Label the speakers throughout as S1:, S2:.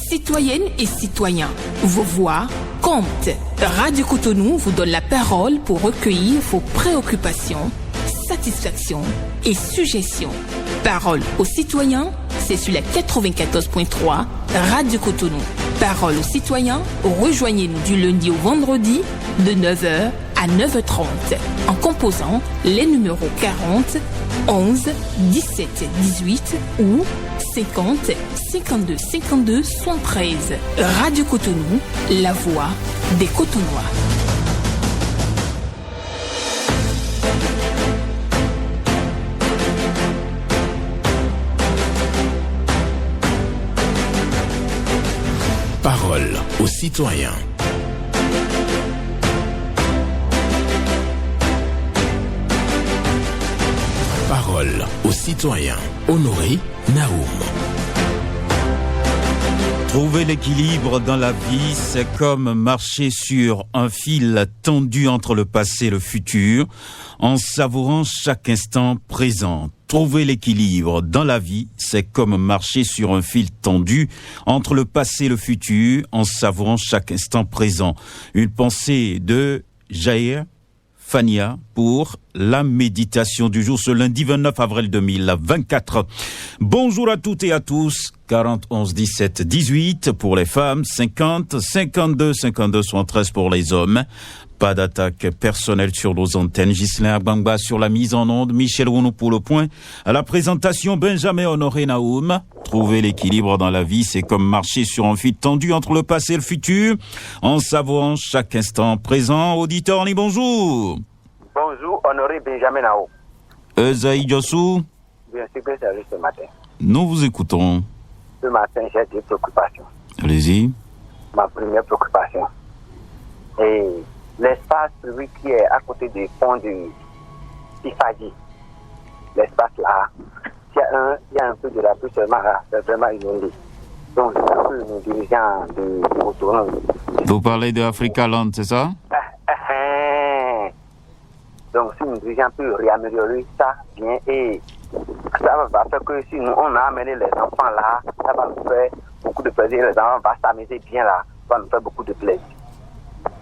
S1: Citoyennes et citoyens, vos voix comptent. Radio Cotonou vous donne la parole pour recueillir vos préoccupations, satisfactions et suggestions. Parole aux citoyens, c'est sur la 94.3 Radio Cotonou. Parole aux citoyens, rejoignez-nous du lundi au vendredi de 9h à 9h30 en composant les numéros 40 11 17 18 ou 50 52 52 73. Radio Cotonou, la voix des Cotonois.
S2: Parole aux citoyens. Parole aux citoyens. Honoré Naoum.
S3: Trouver l'équilibre dans la vie, c'est comme marcher sur un fil tendu entre le passé et le futur, en savourant chaque instant présent. Trouver l'équilibre dans la vie, c'est comme marcher sur un fil tendu entre le passé et le futur, en savourant chaque instant présent. Une pensée de Jair Fania pour la méditation du jour ce lundi 29 avril 2024. Bonjour à toutes et à tous. 40 11 17 18 pour les femmes, 50 52 52 73 pour les hommes. Pas d'attaque personnelle sur nos antennes. Ghislain Agbangba sur la mise en onde. Michel Rounou pour le point. À la présentation, Benjamin Honoré Naoum. Trouver l'équilibre dans la vie, c'est comme marcher sur un fil tendu entre le passé et le futur, en savourant chaque instant présent. Auditeur, ni bonjour.
S4: Bonjour, Honoré Benjamin Naoum.
S3: Ezaï Diossou.
S4: Bien sûr que c'est ce matin.
S3: Nous vous écoutons.
S4: Ce matin, j'ai deux préoccupations.
S3: Allez-y.
S4: Ma première préoccupation est l'espace public qui est à côté du pont du Tifadi. L'espace là, il y a un peu de la pluie seulement là, c'est vraiment inondé. Donc, c'est un peu nos dirigeants de Cotonou.
S3: Vous parlez de Africa Land, c'est ça?
S4: Donc, si nos dirigeants peuvent réaméliorer ça bien, et ça va faire que si nous, on a amené les enfants là, ça va nous faire beaucoup de plaisir. Les enfants vont s'amuser bien là, ça va nous faire beaucoup de plaisir.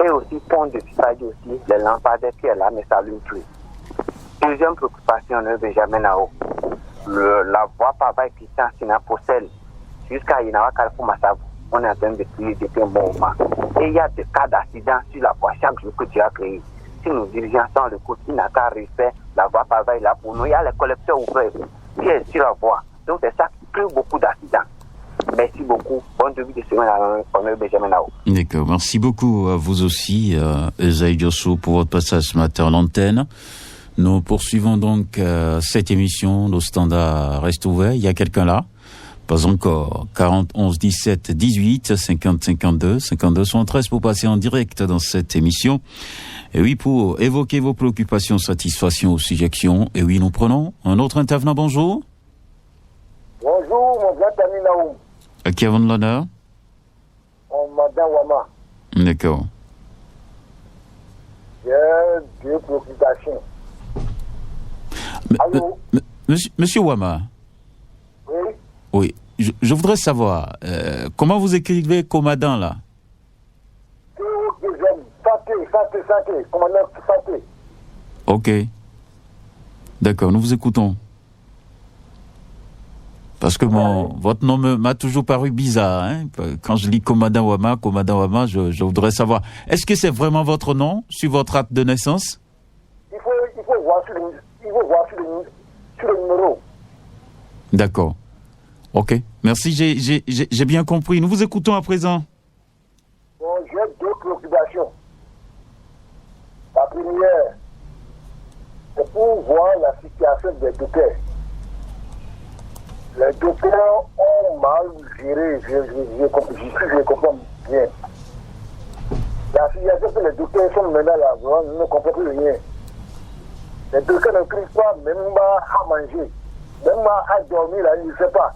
S4: Et aussi, pont de Tifadi aussi, les lampadaires qui est là ne s'allument plus. Deuxième préoccupation de Benjamin Nao, la voie Pavaï qui est en Sinapocel jusqu'à Inawa Carrefour Massavu, on est en train de prier depuis un bon moment. Et il y a des cas d'accident sur la voie chaque jour que tu as créé. Si nos dirigeants sont le coup, ils n'ont qu'à refaire la voie Pavaï là pour nous. Il y a les collecteurs ouverts qui est sur la voie. Donc c'est ça qui crée beaucoup d'accidents. Merci beaucoup. Bonne début de semaine à Benjamin Nao.
S3: D'accord. Merci beaucoup à vous aussi, Ezaï Diossou, pour votre passage ce matin à l'antenne. Nous poursuivons donc cette émission. Nos standards restent ouverts. Il y a quelqu'un là? Pas encore. 40 11 17 18 50 52 52 73 pour passer en direct dans cette émission. Et oui, pour évoquer vos préoccupations, satisfactions ou suggestions. Et oui, nous prenons un autre intervenant. Bonjour.
S5: Bonjour, mon grand ami Naoum.
S3: À qui avons l'honneur?
S5: Madame Wama.
S3: D'accord.
S5: J'ai deux préoccupations. Allô?
S3: Monsieur Wama.
S5: Oui.
S3: Oui. Je voudrais savoir, comment vous écrivez Commandant là?
S5: Santé. Commandant Santé.
S3: Ok. D'accord, nous vous écoutons. Parce que votre nom m'a toujours paru bizarre. Hein? Quand je lis Commandant Wama, je voudrais savoir, est-ce que c'est vraiment votre nom sur votre acte de naissance?
S5: Il faut voir sur le numéro.
S3: D'accord. Ok. Merci, j'ai bien compris. Nous vous écoutons à présent.
S5: Bon, j'ai deux préoccupations. La première, c'est pour voir la situation des dockers. Les dockers ont mal géré, je comprends bien. La situation que les dockers sont maintenant là, on ne comprend plus rien. Les dockers ne crient pas, même pas à manger, même pas à dormir, là, il ne sait pas.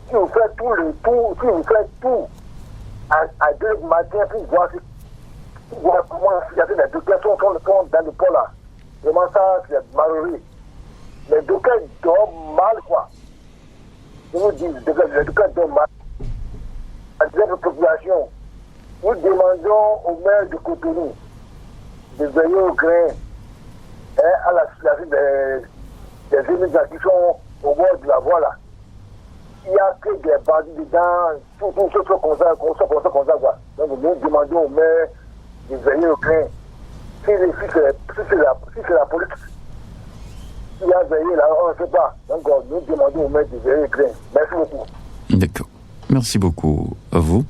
S5: Si vous faites tout à 2 du matin pour voir comment la situation des dockers sont dans le port là. Vraiment ça, c'est malheureux. Les dockers dorment mal, quoi. Je vous dis, les dockers dorment mal. notre population, nous demandons au maire de Cotonou de veiller au grain à la situation des immigrants qui sont au bord de la voie là. Il n'y a que des bandits dedans, surtout ceux qui sont comme ça, quoi. Donc nous demandons au maire de veiller au grain. Si c'est la police qui a veillé là, on ne sait pas. Donc nous demandons au maire de veiller au grain. Merci beaucoup.
S3: D'accord. Merci beaucoup à vous.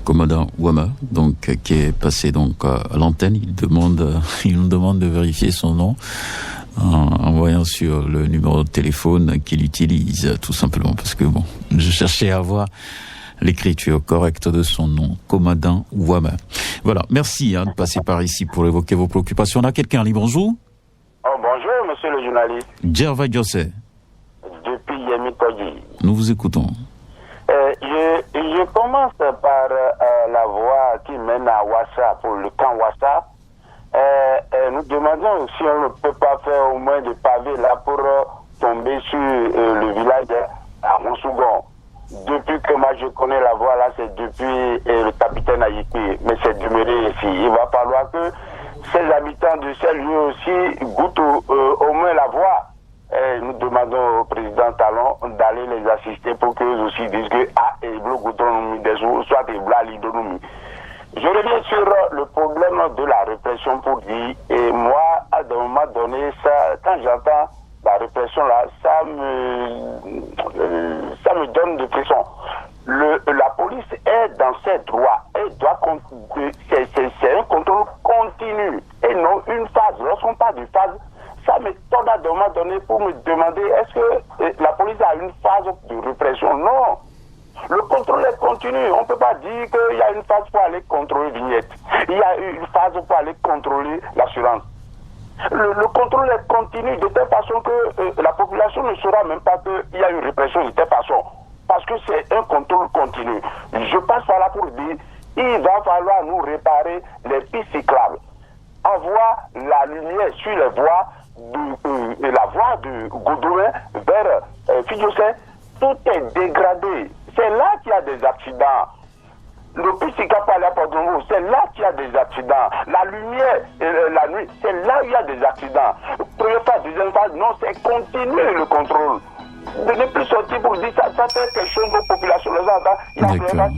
S3: Commandant Ouama, donc, qui est passé donc à l'antenne, il nous demande de vérifier son nom en voyant sur le numéro de téléphone qu'il utilise, tout simplement, parce que bon, je cherchais à voir l'écriture correcte de son nom, Commandant Ouama. Voilà, merci de passer par ici pour évoquer vos préoccupations. On a quelqu'un en ligne, bonjour.
S6: Oh, bonjour, monsieur le journaliste.
S3: Djerva Jose.
S6: Depuis Yemi Kodji.
S3: Nous vous écoutons.
S6: Je commence par la voie qui mène à Ouassa, pour le camp Ouassa. Nous demandons si on ne peut pas faire au moins des pavés là pour tomber sur le village à Monsougon. Depuis que moi je connais la voie là, c'est depuis le capitaine Aïki, mais c'est demeuré ici. Il va falloir que ces habitants de ces lieux aussi goûtent au moins la voie. Nous demandons au président Talon d'aller les assister pour qu'eux aussi disent que et soit des blalidonomies. Je reviens sur le problème de la répression pour dire, et moi, à un moment donné, ça, quand j'entends la répression là, ça me donne des frissons. La police est dans ses droits. C'est un contrôle continu et non une phase. Lorsqu'on parle de phase, ça m'étonne à un moment donné pour me demander est-ce que la police a une phase de répression? Non. Le contrôle est continu. On ne peut pas dire qu'il y a une phase pour aller contrôler vignette. Il y a une phase pour aller contrôler l'assurance. Le contrôle est continu de telle façon que la population ne saura même pas qu'il y a une répression de telle façon. Parce que c'est un contrôle continu. Je passe par là pour dire il va falloir nous réparer les pistes cyclables. Avoir la lumière sur les voies de la voie de Goudouin vers Fidjosé. Tout est dégradé. C'est là qu'il y a des accidents. Le piste cyclable par la Porte-Nouveau, c'est là qu'il y a des accidents. La lumière, la nuit, c'est là où il y a des accidents. Première phase, deuxième phase, non, c'est continu le contrôle. De ne plus sortir pour dire ça fait quelque chose aux populations.
S3: D'accord.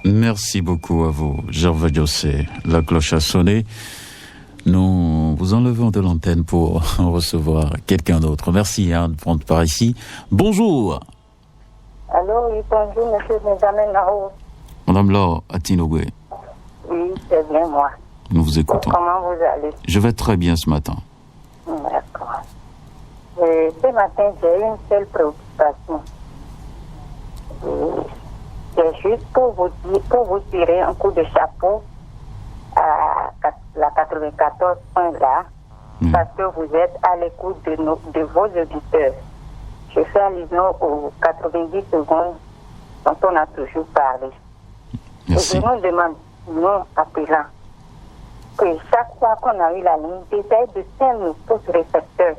S3: Merci beaucoup à vous, Djerva Jose. La cloche a sonné. Nous vous enlevons de l'antenne pour recevoir quelqu'un d'autre. Merci de prendre par ici. Bonjour.
S7: Allô, oui, bonjour, monsieur Benjamin Nao.
S3: Madame Laure Atinogwe.
S7: Oui, c'est bien moi.
S3: Nous vous écoutons.
S7: Comment vous allez?
S3: Je vais très bien ce matin.
S7: D'accord. Ce matin, j'ai une seule préoccupation. C'est juste pour vous tirer un coup de chapeau à la 94 là, parce que vous êtes à l'écoute de vos auditeurs. Je fais allusion aux 90 secondes dont on a toujours parlé.
S3: Merci.
S7: Et je nous demande, nous appelants, que chaque fois qu'on a eu la ligne, d'essayer de teindre tous les récepteurs,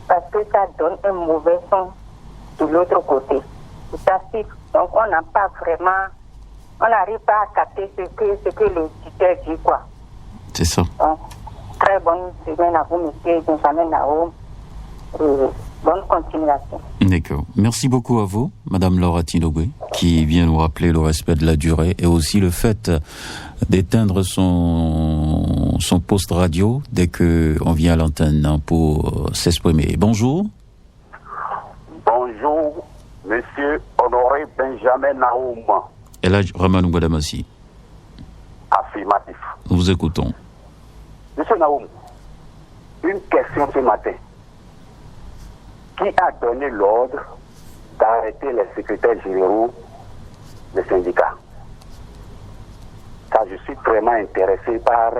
S7: parce que ça donne un mauvais son de l'autre côté. Ça siffle. Donc on n'a pas vraiment, on n'arrive pas à capter ce que l'auditeur dit, quoi.
S3: C'est ça.
S7: Donc, très bonne semaine à vous, monsieur Benjamin Nao. Bonne continuation.
S3: D'accord. Merci beaucoup à vous, Madame Laura Tinogwe, qui vient nous rappeler le respect de la durée et aussi le fait d'éteindre son poste radio dès qu'on vient à l'antenne pour s'exprimer. Bonjour.
S6: Bonjour, monsieur Honoré Benjamin Naoum.
S3: Elhadj Ramanou Badamassi.
S6: Affirmatif.
S3: Nous vous écoutons.
S6: Monsieur Naoum, une question ce matin. Qui a donné l'ordre d'arrêter les secrétaires généraux des syndicats? Car je suis vraiment intéressé par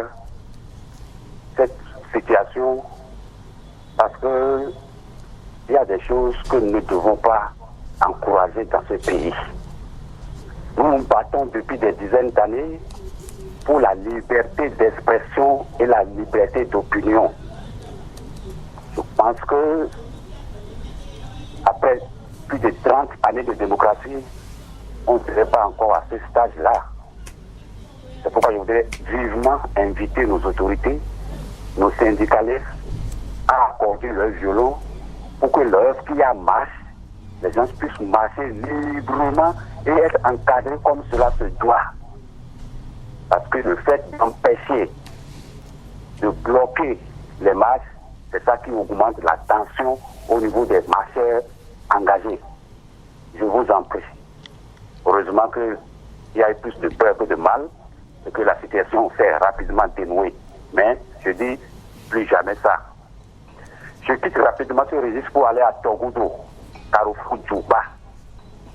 S6: cette situation parce que il y a des choses que nous ne devons pas encourager dans ce pays. Nous nous battons depuis des dizaines d'années pour la liberté d'expression et la liberté d'opinion. Je pense que après plus de 30 années de démocratie, on ne serait pas encore à ce stade-là. C'est pourquoi je voudrais vivement inviter nos autorités, nos syndicalistes, à accorder leur violon pour que lorsqu'il y a marche, les gens puissent marcher librement et être encadrés comme cela se doit. Parce que le fait d'empêcher, de bloquer les marches, c'est ça qui augmente la tension au niveau des marcheurs engagés. Je vous en prie. Heureusement qu'il y a eu plus de peur que de mal et que la situation s'est rapidement dénouée. Mais je dis plus jamais ça. Je quitte rapidement ce registre pour aller à Togodo, Carrefour Djouba,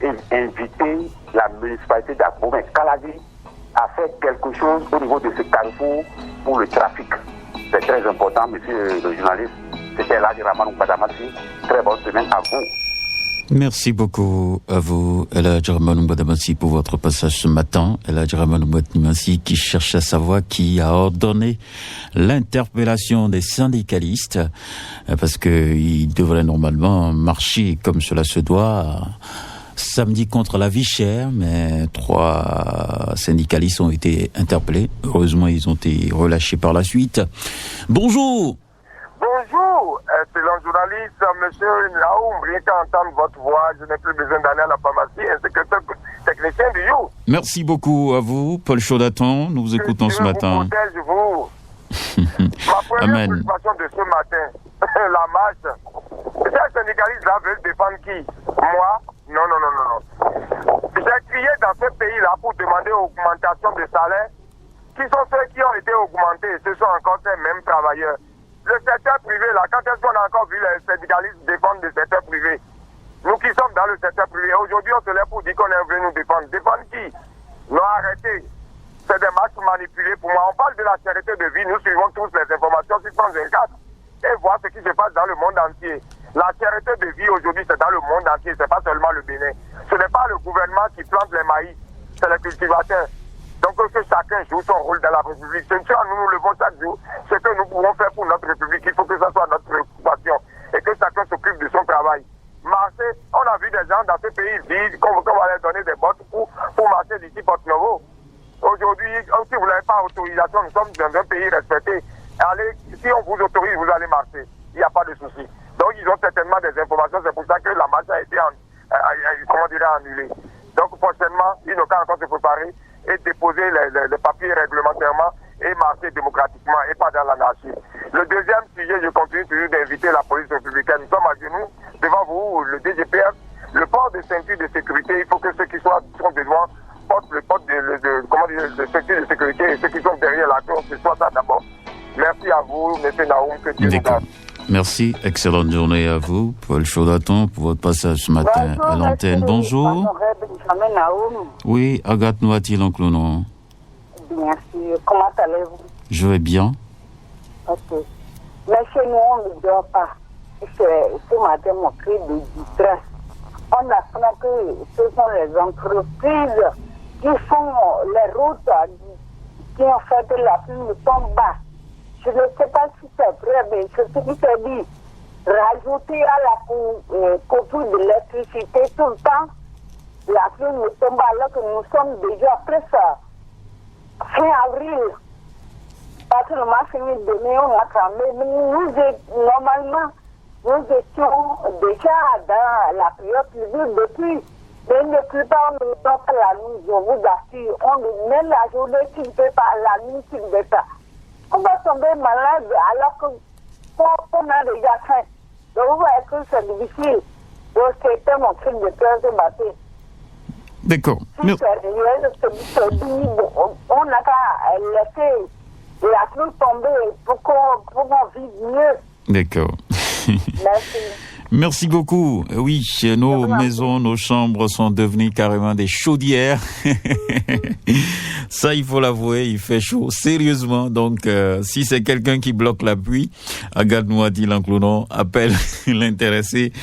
S6: et inviter la municipalité d'Abomey Kaladi à faire quelque chose au niveau de ce carrefour pour le trafic. C'est très important, monsieur le journaliste. C'était là, Ramanou Badamassi. Très bonne semaine à vous.
S3: Merci beaucoup à vous, Eladj Ramanou Badamassi, pour votre passage ce matin. Eladj Ramanou Badamassi qui cherche à savoir qui a ordonné l'interpellation des syndicalistes, parce qu'ils devraient normalement marcher comme cela se doit samedi contre la vie chère, mais 3 syndicalistes ont été interpellés. Heureusement, ils ont été relâchés par la suite. Bonjour.
S5: Bonjour, excellent journaliste, monsieur Naoum. Rien qu'à entendre votre voix, je n'ai plus besoin d'aller à la pharmacie, ainsi que technicien du You.
S3: Merci beaucoup à vous, Paul Chaudatan. Nous vous écoutons ce matin.
S5: Ma première préoccupation de ce matin, la marche. Ces syndicalistes-là veulent défendre qui? Moi? Non. J'ai crié dans ce pays-là pour demander augmentation de salaire. Qui sont ceux qui ont été augmentés? Ce sont encore ces mêmes travailleurs. Le secteur privé, là, quand est-ce qu'on a encore vu les syndicalistes défendre le secteur privé? Nous qui sommes dans le secteur privé, aujourd'hui on se lève pour dire qu'on est venu nous défendre. Défendre qui? Non, arrêtez. C'est des marches manipulées pour moi. On parle de la cherté de vie, nous suivons tous les informations sur France 24 et voir ce qui se passe dans le monde entier. La cherté de vie aujourd'hui, c'est dans le monde entier, c'est pas seulement le Bénin. Ce n'est pas le gouvernement qui plante les maïs, c'est les cultivateurs. Donc que chacun joue son rôle dans la République. Ce que nous levons chaque jour, ce que nous pouvons faire pour notre République, il faut que ça soit notre préoccupation et que chacun s'occupe de son travail. Marcher, on a vu des gens dans ce pays dire qu'on va leur donner des bottes pour marcher d'ici Porto-Novo. Aujourd'hui, si vous n'avez pas autorisation, nous sommes dans un pays respecté. Allez, si on vous autorise, vous allez marcher. Il n'y a pas de souci. Donc ils ont certainement des informations, c'est pour ça que la marche a été annulée. Donc prochainement, ils n'ont qu'à encore se préparer et déposer les papiers réglementairement et marcher démocratiquement et pas dans l'anarchie. Le deuxième sujet, je continue toujours d'inviter la police républicaine. Nous sommes à genoux devant vous, le DGPF, le port de ceinture de sécurité. Il faut que ceux qui sont devant portent le port de ceinture de sécurité et ceux qui sont derrière la tour, ce soit ça d'abord. Merci à vous, M. Naoum, que Dieu vous garde.
S3: Merci, excellente journée à vous, Paul Chaudatan, pour votre passage ce matin à l'antenne. Bonjour. Oui, Agathe Nouati, l'oncle non.
S7: Merci. Comment allez-vous?
S3: Je vais bien.
S7: Ok. Mais chez nous, on ne dort pas. Ce matin, mon cri de distress. On apprend que ce sont les entreprises qui font les routes, qui ont fait de la pluie ne tombent bas. Je ne sais pas si c'est vrai, mais ce qui s'est dit, rajouter à la coupure de l'électricité tout le temps, la pluie ne tombe alors que nous sommes déjà presque fin avril. Parce que le mois fini demain, on a tremblé. Normalement, nous étions déjà dans la période pluvieux depuis. Mais ne plus pas, on ne dort pas la nuit, je vous assure. On met la journée qui ne peut pas, la nuit qui ne peut pas. On va tomber malade alors qu'on a déjà faim. Donc, vous voyez que c'est difficile. Donc, c'était mon cri de cœur ce matin.
S3: D'accord.
S7: Si on n'a qu'à laisser la pluie tomber pour qu'on vive mieux.
S3: D'accord.
S7: Merci.
S3: Merci beaucoup. Oui, nos maisons, nos chambres sont devenues carrément des chaudières. Ça, il faut l'avouer, il fait chaud, sérieusement. Donc, si c'est quelqu'un qui bloque la pluie, Agathe Nouati Lanclounon appelle l'intéressé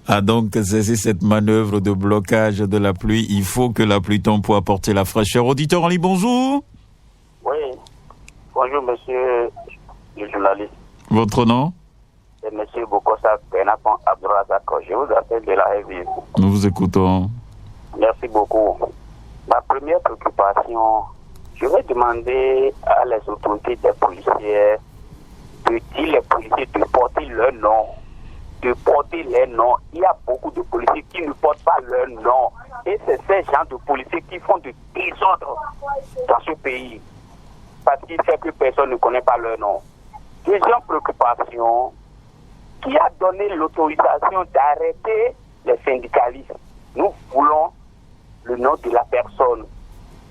S3: à donc cesser cette manœuvre de blocage de la pluie. Il faut que la pluie tombe pour apporter la fraîcheur. Auditeur en ligne, bonjour.
S6: Oui. Bonjour, monsieur le journaliste.
S3: Votre nom?
S6: C'est monsieur Bokosa Benapon Abdourazak. Je vous appelle de la Révive.
S3: Nous vous écoutons.
S6: Mais
S4: Merci beaucoup. Ma première préoccupation, je vais demander à les autorités des policiers de dire les policiers de porter leur nom. De porter les noms. Il y a beaucoup de policiers qui ne portent pas leur nom. Et c'est ces gens de policiers qui font du désordre dans ce pays. Parce qu'il fait que personne ne connaît pas leur nom. Deuxième préoccupation, qui a donné l'autorisation d'arrêter les syndicalistes? Nous voulons le nom de la personne.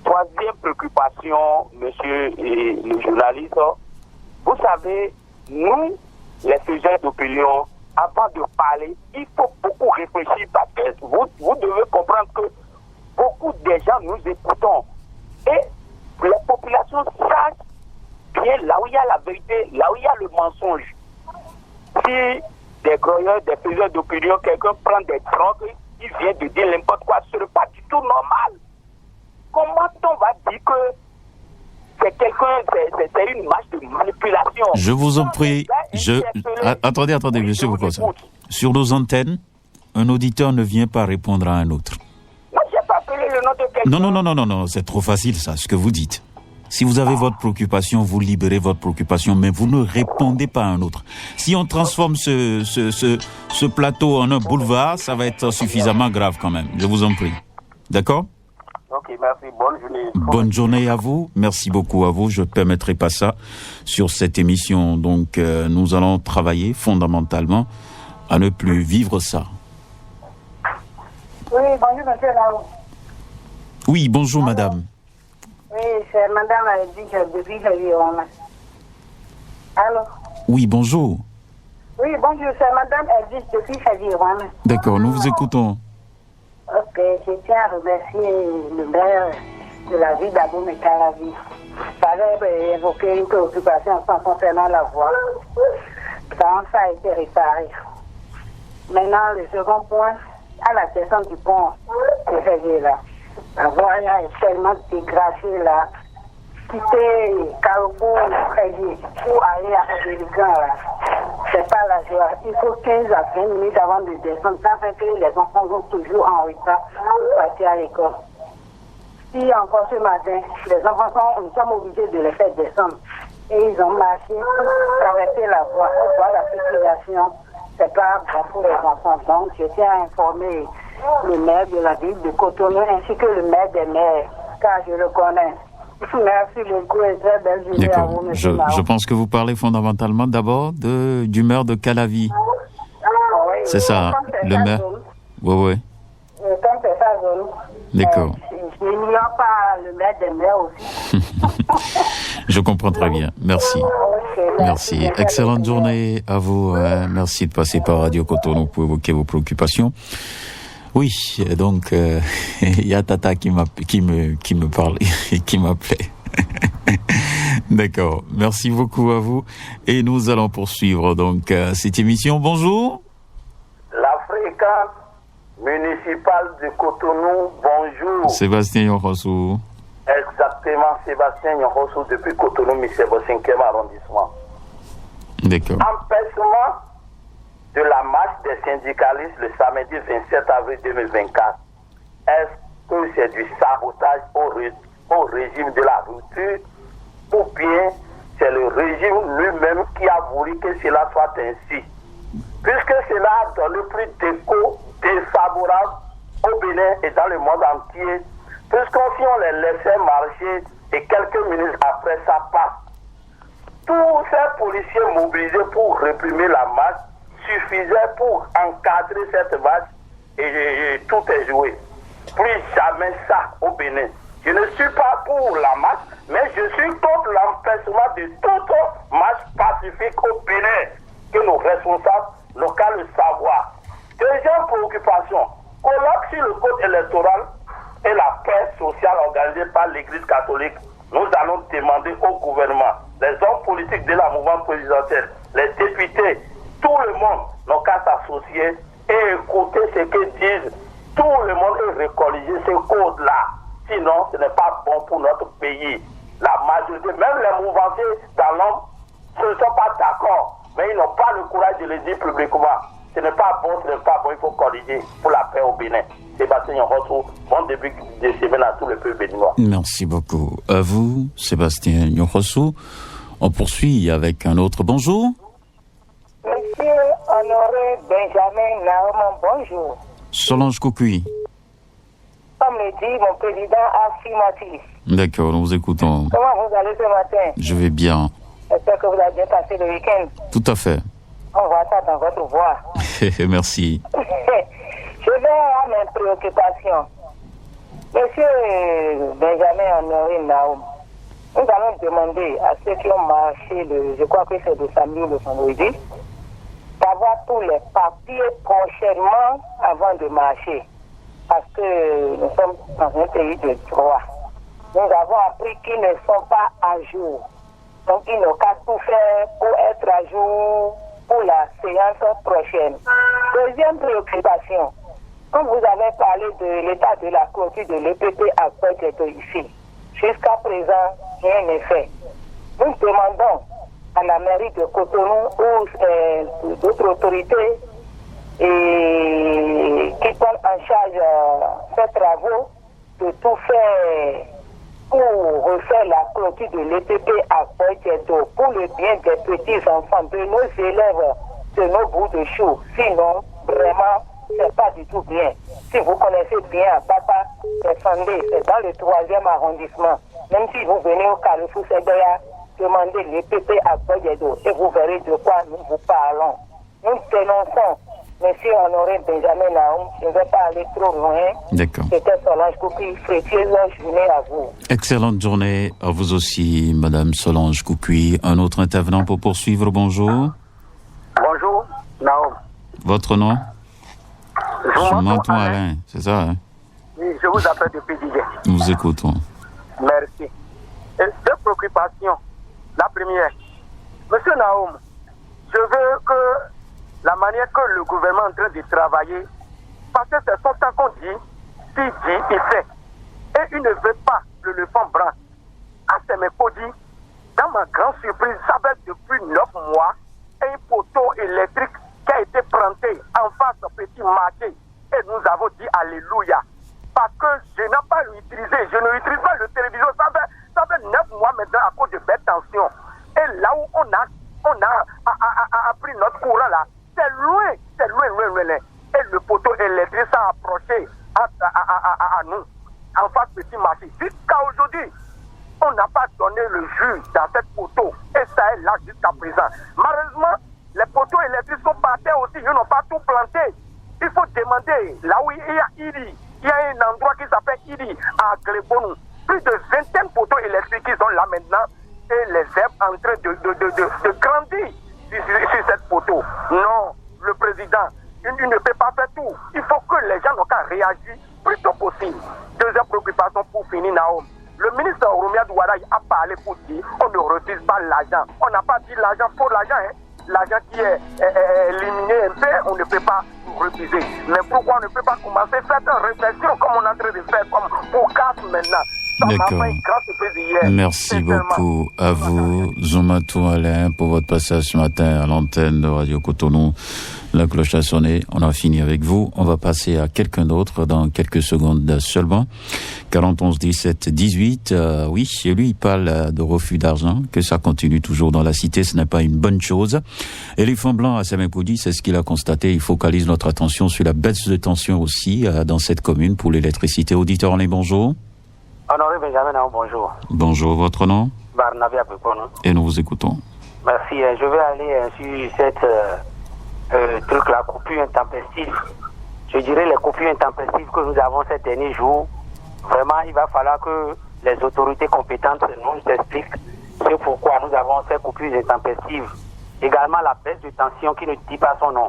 S4: Troisième préoccupation, monsieur le journaliste, vous savez, nous, les sujets d'opinion, avant de parler, il faut beaucoup réfléchir parce que vous devez comprendre que beaucoup de gens nous écoutons. Et les populations sachent bien là où il y a la vérité, là où il y a le mensonge. Si des grogneurs, des faiseurs d'opinion, quelqu'un prend des drogues, il vient de dire n'importe quoi, ce n'est pas du tout normal. Comment on va dire que c'est quelqu'un, c'est une marche de manipulation?
S3: Je vous en prie, attendez, monsieur Bokosa. Sur nos antennes, un auditeur ne vient pas répondre à un autre.
S4: Moi, je n'ai pas appelé le nom de quelqu'un.
S3: Non, c'est trop facile ça, ce que vous dites. Si vous avez votre préoccupation, vous libérez votre préoccupation, mais vous ne répondez pas à un autre. Si on transforme ce plateau en un boulevard, ça va être suffisamment grave quand même. Je vous en prie. D'accord?
S4: Ok, merci. Bonne journée.
S3: Bonne journée à vous. Merci beaucoup à vous. Je ne permettrai pas ça sur cette émission. Donc, nous allons travailler fondamentalement à ne plus vivre ça.
S7: Oui, bonjour, monsieur Lao.
S3: Oui, bonjour, madame.
S7: Oui, c'est madame Edith depuis Javier. Allô?
S3: Oui, bonjour.
S7: Oui, bonjour, c'est madame Edith depuis Javier.
S3: D'accord, nous vous écoutons.
S7: Ok, je tiens à remercier le maire de la ville d'Abomey-Calavi. J'avais évoqué une préoccupation concernant la voie. Ça a été réparé. Maintenant, le second point, à la descente du pont de Javier là. La voie là est tellement dégradée là. Quitter Carrefour pour aller à Béligan là, c'est pas la joie. Il faut 15 à 20 minutes avant de descendre. Ça fait que les enfants vont toujours en retard pour partir à l'école. Si encore ce matin, les enfants nous sommes obligés de les faire descendre. Et ils ont marché pour traverser la voie. Pour la circulation, c'est pas bon pour les enfants. Donc, je tiens à informer le maire de la ville de Cotonou ainsi que le maire des maires, car je le connais. Merci beaucoup et très belle journée à vous, monsieur.
S3: Je pense que vous parlez fondamentalement d'abord du maire de Calavi.
S7: Oui,
S3: c'est ça, le maire. Oui.
S7: Comme c'est sa zone.
S3: D'accord.
S7: Je n'ignore pas le maire des maires aussi.
S3: Je comprends très bien. Merci. Merci. Excellente journée à vous. Merci de passer par Radio Cotonou pour évoquer vos préoccupations. Oui, donc il y a Tata qui me parle et qui m'appelait. D'accord. Merci beaucoup à vous et nous allons poursuivre donc cette émission. Bonjour.
S6: La fréquence municipale de Cotonou. Bonjour.
S3: Sébastien Yonrosso.
S6: Exactement, Sébastien Yonrosso depuis Cotonou, Misebo 5e arrondissement.
S3: D'accord.
S6: Empêchement de la marche des syndicalistes le samedi 27 avril 2024. Est-ce que c'est du sabotage au régime de la rupture ou bien c'est le régime lui-même qui a voulu que cela soit ainsi? Puisque cela a donné plus d'écho défavorable au Bénin et dans le monde entier, puisqu'on si on les laissait marcher et quelques minutes après ça passe. Tous ces policiers mobilisés pour réprimer la marche suffisait pour encadrer cette marche et tout est joué. Plus jamais ça au Bénin. Je ne suis pas pour la marche, mais je suis contre l'empêchement de toute marche pacifique au Bénin, que nos responsables locaux le savoir. Deuxième préoccupation, colloque sur le code électoral et la paix sociale organisée par l'Église catholique. Nous allons demander au gouvernement, les hommes politiques de la mouvement présidentielle, les députés, tout le monde n'a qu'à s'associer et écouter ce que disent tout le monde et recolliger ce code-là. Sinon, ce n'est pas bon pour notre pays. La majorité, même les mouvanciers dans l'homme, ne sont pas d'accord, mais ils n'ont pas le courage de le dire publiquement. ce n'est pas bon, il faut corriger pour la paix au Bénin. Sébastien Nyohosu, bon début de semaine à tout le peuple béninois.
S3: Merci beaucoup. À vous, Sébastien Nyohosu. On poursuit avec un autre bonjour.
S7: Monsieur Honoré Benjamin Naoum, bonjour.
S3: Solange Koukui.
S7: Comme le dit mon président affirmatif.
S3: D'accord, nous vous écoutons.
S7: Comment vous allez ce matin?
S3: Je vais bien.
S7: J'espère que vous avez bien passé le week-end.
S3: Tout à fait.
S7: On voit ça dans votre voix.
S3: Merci.
S7: Je vais à mes préoccupations. Monsieur Benjamin Honoré Naoum, nous allons demander à ceux qui ont marché, je crois que c'est le samedi ou le vendredi, d'avoir tous les papiers prochainement avant de marcher. Parce que nous sommes dans un pays de droit. Nous avons appris qu'ils ne sont pas à jour. Donc ils n'ont qu'à tout faire pour être à jour pour la séance prochaine. Deuxième préoccupation. Comme vous avez parlé de l'état de la clôture de l'EPP à Poitiers ici, jusqu'à présent, rien n'est fait. Nous demandons à la mairie de Cotonou ou d'autres autorités qui prennent en charge ces travaux de tout faire pour refaire la clôture de l'EPP à Poitiers pour le bien des petits enfants, de nos élèves, de nos bouts de chou. Sinon, vraiment, c'est pas du tout bien. Si vous connaissez bien Papa, c'est Sandé, c'est dans le 3e arrondissement. Même si vous venez au Carrefour Séguéa, demandez l'EPP à Poitiers et vous verrez de quoi nous vous parlons. Nous dénonçons Monsieur Honoré Benjamin Naoum, je ne vais pas aller trop loin.
S3: D'accord.
S7: C'était Solange Koukui. Fructueuse journée à vous.
S3: Excellente journée à vous aussi, Madame Solange Koukui. Un autre intervenant pour poursuivre. Bonjour.
S4: Bonjour, Naoum.
S3: Votre nom? Jumanton Alain, c'est ça, hein?
S4: Oui, je vous appelle depuis Didier.
S3: Nous vous écoutons.
S4: Merci. Deux préoccupations. La première, Monsieur Naoum, je veux que la manière que le gouvernement est en train de travailler, parce que c'est son temps qu'on dit, s'il dit, il fait. Et il ne veut pas le leçon blanc. À Sémékodi, dans ma grande surprise, ça fait depuis 9 mois, un poteau électrique qui a été planté en face au petit marché. Et nous avons dit Alléluia. Parce que je n'ai pas utilisé, je ne utilise pas le téléviseur, ça fait 9 mois maintenant à cause de bête tension. Et là où on a pris notre courant là, c'est loin. Et le poteau électrique s'est approché à nous, en face petit marché. Jusqu'à aujourd'hui, on n'a pas donné le jus dans cette poteau. Et ça est là jusqu'à présent. Malheureusement, les poteaux électriques sont par terre aussi, ils n'ont pas tout planté. Il faut demander, là où il y a Idi, il y a un endroit qui s'appelle Idi, à Glebonou. Plus de 20 poteaux électriques qui sont là maintenant. Et les herbes en train de grandir sur cette poteau. Non, le président, il ne peut pas faire tout. Il faut que les gens n'ont qu'à réagir plus tôt possible. Deuxième préoccupation pour finir, Naoum. Le ministre Oromia Douaraï a parlé pour dire on ne refuse pas l'argent. On n'a pas dit l'argent pour l'argent. L'argent qui est éliminé un peu, on ne peut pas refuser. Mais pourquoi on ne peut pas commencer à faire une réflexion comme on est en train de faire, comme pour CAF maintenant?
S3: D'accord. Merci beaucoup à vous, Zumatou Alain, pour votre passage ce matin à l'antenne de Radio Cotonou. La cloche a sonné, on a fini avec vous. On va passer à quelqu'un d'autre dans quelques secondes seulement. 41 17 18, oui, lui il parle de refus d'argent, que ça continue toujours dans la cité, ce n'est pas une bonne chose. Éléphant blanc à Sémékodi, c'est ce qu'il a constaté. Il focalise notre attention sur la baisse de tension aussi dans cette commune pour l'électricité. Auditeur en ligne, bonjour.
S4: Honoré Benjamin, bonjour.
S3: Bonjour, votre nom?
S4: Barnabé Abekono.
S3: Et nous vous écoutons.
S4: Merci. Je vais aller sur cette truc-là, coupure intempestive. Je dirais les coupures intempestives que nous avons ces derniers jours. Vraiment, il va falloir que les autorités compétentes nous expliquent ce pourquoi nous avons ces coupures intempestives. Également la baisse de tension qui ne dit pas son nom.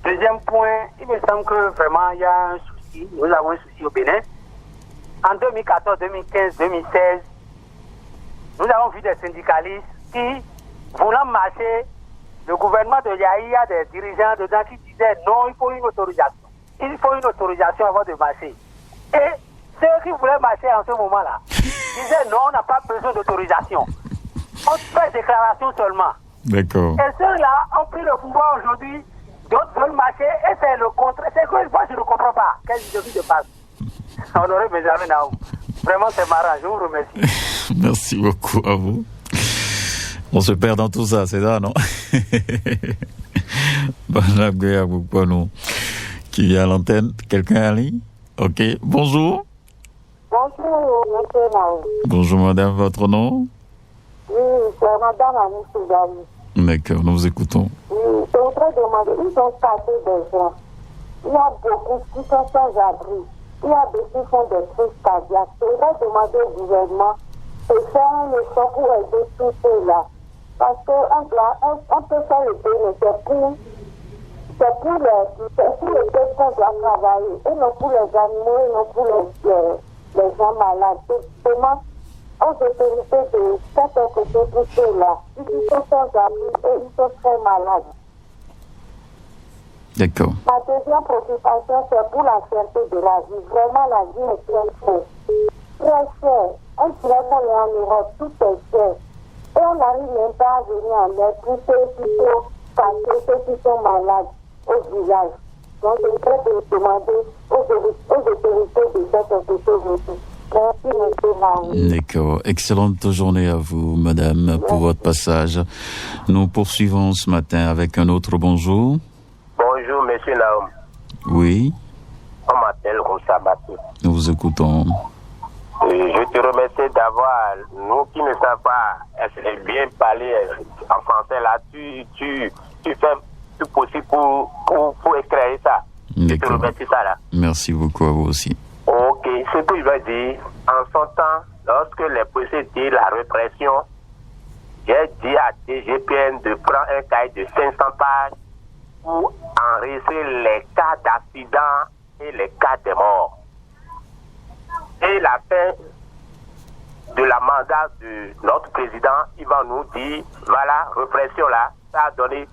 S4: Deuxième point, il me semble que vraiment il y a un souci. Nous avons un souci au Bénin. En 2014, 2015, 2016, nous avons vu des syndicalistes qui, voulant marcher, le gouvernement de Yahi a des dirigeants dedans qui disaient non, il faut une autorisation. Il faut une autorisation avant de marcher. Et ceux qui voulaient marcher en ce moment-là disaient non, on n'a pas besoin d'autorisation. On fait déclaration seulement.
S3: D'accord.
S4: Et ceux-là ont pris le pouvoir aujourd'hui. D'autres veulent marcher et c'est le contraire. C'est que moi, je ne comprends pas. Quelle vie se passe? Honoré Benjamin Naoum. Vraiment, c'est marrant. Je vous remercie.
S3: Merci beaucoup à vous. On se perd dans tout ça, c'est ça, non? Bonjour, qui est à l'antenne? Quelqu'un en ligne? Ok. Bonjour.
S7: Bonjour, monsieur Naoum.
S3: Bonjour, madame. Votre nom?
S7: Oui, c'est madame Annie Soudani.
S3: D'accord, nous vous écoutons.
S7: Oui, je voudrais demander, ils ont cassé des gens. Il y a beaucoup qui sont sans abri. Il y a des qui font des crises cardiaques. Je voudrais demander au gouvernement de faire un effort pour aider tous ceux-là. Parce qu'on peut faire le bien, mais c'est pour les bêtes qu'on doit travailler. Et non pour les animaux, et non pour les gens malades. Justement, aux autorités de faire quelque chose pour ceux-là. Ils sont sans abri et ils sont très malades.
S3: D'accord.
S7: Ma deuxième préoccupation, c'est pour la fierté de la vie. Vraiment, la vie est très chère. Très chère. On dirait qu'on est en Europe, tout est cher. Et on n'arrive même pas à venir en aide pour ceux qui sont malades au village. Donc, je voudrais demander aux autorités de faire quelque chose aussi. Merci, monsieur Marie.
S3: D'accord. Excellente journée à vous, madame, pour votre passage. Nous poursuivons ce matin avec un autre bonjour.
S6: Bonjour, monsieur Naoum.
S3: Oui.
S6: On m'appelle Rosa Batou.
S3: Nous vous écoutons.
S6: Je te remercie d'avoir, nous qui ne savons pas bien parler en français là, tu fais tout possible pour éclairer ça. Je te remercie ça là.
S3: Merci beaucoup à vous aussi.
S6: Ok, ce que je veux dire, en son temps, lorsque les policiers disent la répression, j'ai dit à DGPN de prendre un cahier de 500 pages pour enregistrer les cas d'accident et les cas de mort. Et la fin de la mandat de notre président, il va nous dire, voilà, répression là, ça a donné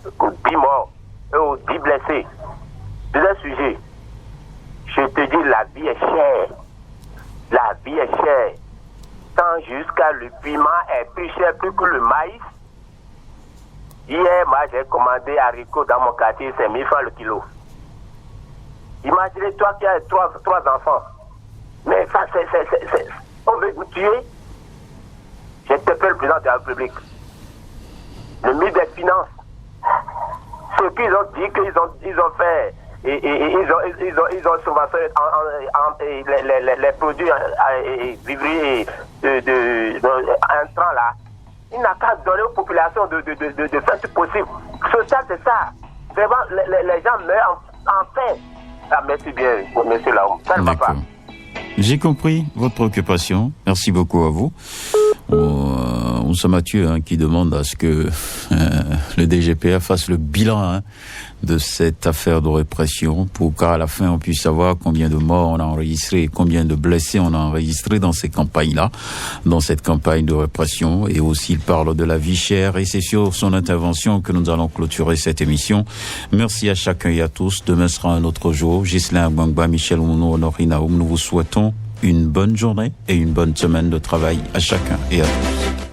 S6: 10 morts et 10 blessés. Deuxième sujet, je te dis, la vie est chère. La vie est chère. Tant jusqu'à le piment est plus cher plus que le maïs. Hier, moi, j'ai commandé haricots dans mon quartier, c'est 1000 francs le kilo. Imaginez toi qui as trois enfants. Mais ça, on veut vous tuer. J'interpelle le président de la République. Le ministre des Finances. Ceux qui ont dit qu'ils ont fait et ils ont subventionné les produits vivriers entrants là. Il n'a qu'à donner aux populations de faire tout possible. Social, c'est ça. Vraiment, les gens meurent en faim. Ah, merci bien, monsieur Lahoum. Ça ne va pas.
S3: J'ai compris votre préoccupation. Merci beaucoup à vous. On se Mathieu qui demande à ce que le DGPR fasse le bilan de cette affaire de répression pour qu'à la fin on puisse savoir combien de morts on a enregistré et combien de blessés on a enregistré dans ces campagnes-là, dans cette campagne de répression. Et aussi il parle de la vie chère et c'est sur son intervention que nous allons clôturer cette émission. Merci à chacun et à tous. Demain sera un autre jour. Ghislain Gbangba, Michel Ounou, Honoré Naoum, nous vous souhaitons une bonne journée et une bonne semaine de travail à chacun et à tous.